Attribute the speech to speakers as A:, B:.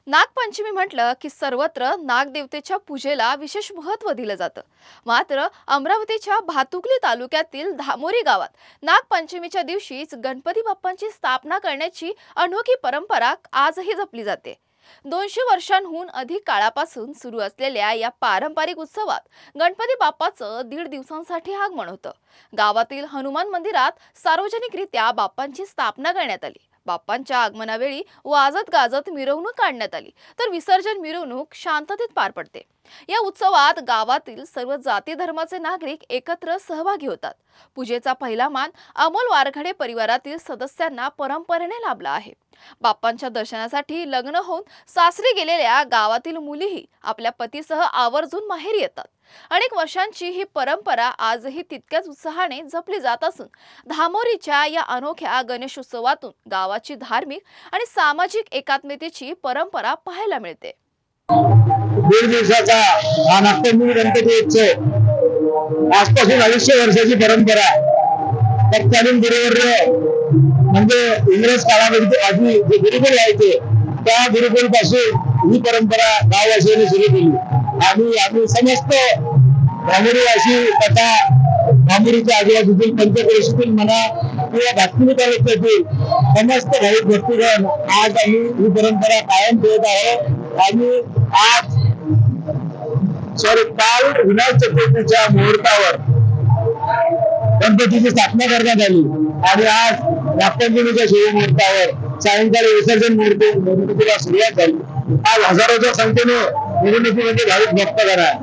A: नागपंचमी म्हटलं की सर्वत्र नागदेवतेच्या पूजेला विशेष महत्त्व दिलं जातं. मात्र अमरावतीच्या भातुकली तालुक्यातील धामोरी गावात नागपंचमीच्या दिवशीच गणपती बाप्पांची स्थापना करण्याची अनोखी परंपरा आजही जपली जाते. 200 वर्षांहून अधिक काळापासून सुरू असलेल्या या पारंपरिक उत्सवात गणपती बाप्पाचं 1.5 दिवसांसाठी आगमन होतं. गावातील हनुमान मंदिरात सार्वजनिकरित्या बाप्पांची स्थापना करण्यात आली. बाप्पांच्या आगमनावेळी वाजत गाजत मिरवणूक काढण्यात आली, तर विसर्जन मिरवणूक शांततेत पार पडते. या उत्सवात गावातील सर्व जाती धर्माचे नागरिक एकत्र सहभागी होतात. पूजेचा पहिला मान अमोल वारखडे परिवारातील सदस्यांना परंपरेने लाभला आहे. बाप्पांच्या दर्शनासाठी लग्न होऊन सासरी गेलेल्या गावातील मुलीही आपल्या पतीसह आवर्जून माहेरी येतात. अनेक वर्षांची ही परंपरा आजही तितक्याच उत्साहाने जपली जात असून धामोरीच्या या अनोख्या गणेशोत्सवातून गावाची धार्मिक आणि सामाजिक एकात्मतेची परंपरा पाहायला मिळते.
B: 1.5 दिवसाचा हा नागपंचमी गणपती उत्सव आजपासून 250 वर्षाची परंपरा. तत्कालीन गुरुवर्य म्हणजे इंग्रज काळामध्ये आधी जे गुरुकुल व्हायचे त्या गुरुकुल पासून ही परंपरा गाववासियांनी सुरू केली. आम्ही समस्त धामोरीवासी तथा धामोरीच्या आजूबाजूतील पंचक्रोशीतील म्हणा किंवा भातकुली तालुक्यातील समस्त भाविक भक्तगण आज आम्ही ही परंपरा कायम ठेवत आहोत. आम्ही आज काल विनायक चतुर्थीच्या मुहूर्तावर गणपतीची स्थापना करण्यात आली आणि आज नागपंचमीच्या शुभमुहूर्तावर सायंकाळी विसर्जन मुहूर्ताला सुरुवात झाली. आज हजारोच्या संख्येने मिरवणुकीमध्ये भाविक भक्तगण आहे.